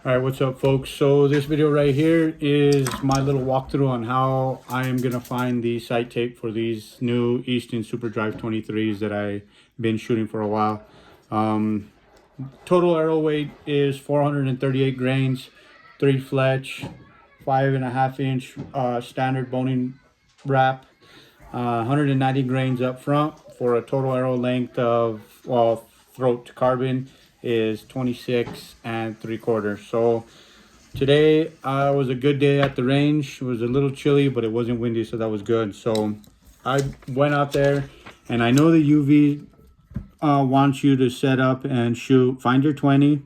All right, what's up, folks? So this video right here is my little walkthrough on how I am gonna find the sight tape for these new Easton SuperDrive 23s that I've been shooting for a while. Total arrow weight is 438 grains, 3 fletch, 5.5 inch standard boning wrap, 190 grains up front for a total arrow length of, well, throat to carbon is 26 3/4. So today was a good day at the range. It was a little chilly, but it wasn't windy, so that was good. So I went out there, and I know the UV wants you to set up and shoot, find your 20,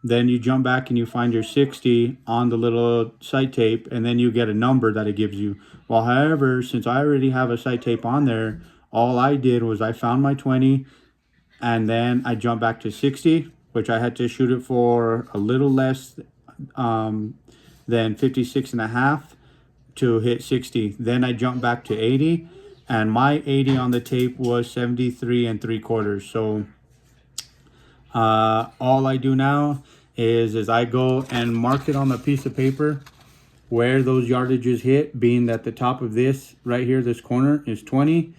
then you jump back and you find your 60 on the little sight tape, and then you get a number that it gives you. Well, however, since I already have a sight tape on there, all I did was I found my 20, and then I jumped back to 60, which I had to shoot it for a little less than 56.5 to hit 60. Then I jumped back to 80, and my 80 on the tape was 73 3/4. So all I do now is I go and mark it on a piece of paper where those yardages hit, being that the top of this right here, this corner, is 20.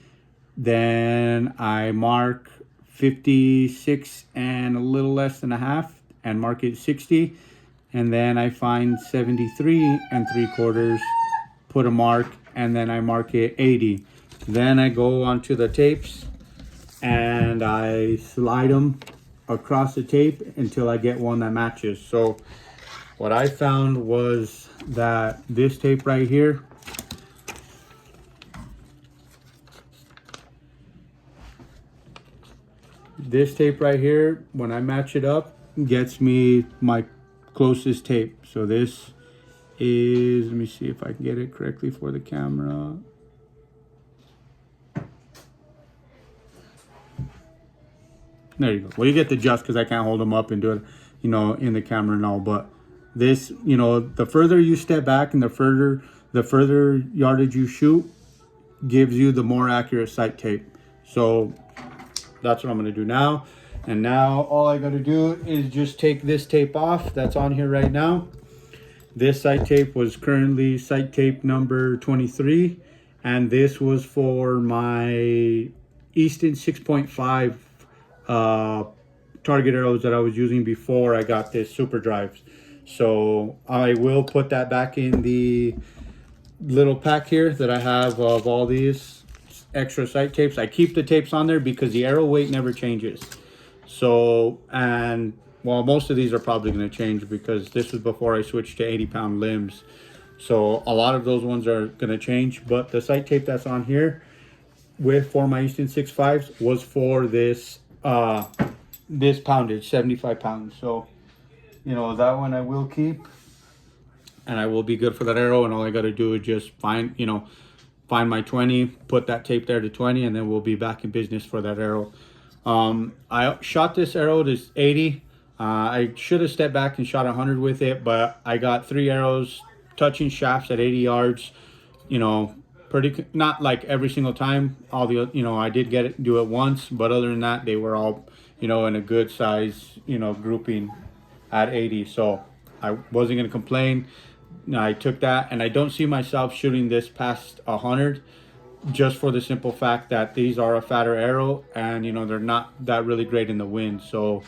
Then I mark 56 and a little less than a half and mark it 60. And then I find 73 3/4, put a mark, and then I mark it 80. Then I go onto the tapes and I slide them across the tape until I get one that matches. So what I found was that this tape right here, when I match it up, gets me my closest tape. So this is, let me see if I can get it correctly for the camera. There you go. Well, you get the just, because I can't hold them up and do it, you know, in the camera and all. But this, you know, the further you step back and the further yardage you shoot, gives you the more accurate sight tape. So that's what I'm going to do now. And now all I got to do is just take this tape off that's on here right now. This sight tape was currently sight tape number 23, and this was for my Easton 6.5 target arrows that I was using before I got this SuperDrives. So I will put that back in the little pack here that I have of all these extra sight tapes. I keep the tapes on there because the arrow weight never changes. So, and well, most of these are probably going to change because this was before I switched to 80-pound limbs. So a lot of those ones are going to change, but the sight tape that's on here for my Easton 6.5s was for this this poundage, 75 pounds. So, you know, that one I will keep, and I will be good for that arrow. And all I got to do is just find my 20, put that tape there to 20, and then we'll be back in business for that arrow. I shot this arrow to 80. I should have stepped back and shot 100 with it, but I got 3 arrows touching shafts at 80 yards. You know, pretty, not like every single time. All the, you know, I did do it once, but other than that, they were all, you know, in a good size, you know, grouping at 80. So I wasn't going to complain. I took that, and I don't see myself shooting this past 100, just for the simple fact that these are a fatter arrow, and you know, they're not that really great in the wind. So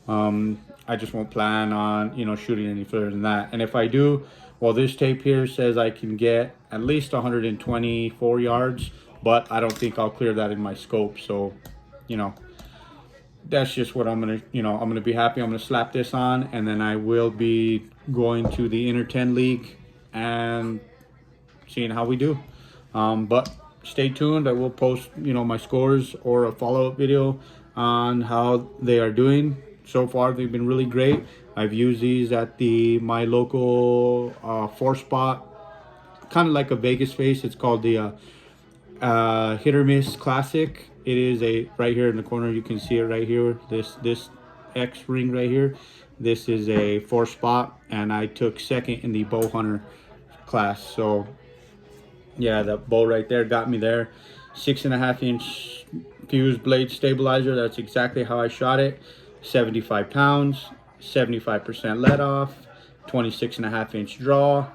I just won't plan on, you know, shooting any further than that. And if I do, well, this tape here says I can get at least 124 yards, but I don't think I'll clear that in my scope. So, you know, that's just what I'm gonna, you know, I'm gonna be happy. I'm gonna slap this on, and then I will be going to the Inner 10 League and seeing how we do. But stay tuned. I will post, you know, my scores or a follow-up video on how they are doing. So far, they've been really great. I've used these at my local 4-spot, kind of like a Vegas face. It's called the Hit or Miss Classic. It is right here in the corner. You can see it right here. This X ring right here. This is a 4-spot, and I took second in the bow hunter class. So yeah, the bow right there got me there. 6.5-inch fused blade stabilizer. That's exactly how I shot it. 75 pounds, 75% let off, 26.5-inch draw,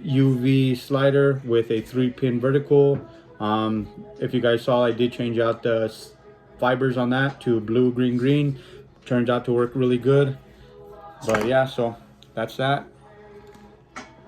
UV slider with a 3-pin vertical. If you guys saw, I did change out the fibers on that to blue, green, green. Turns out to work really good. But yeah, so that's that.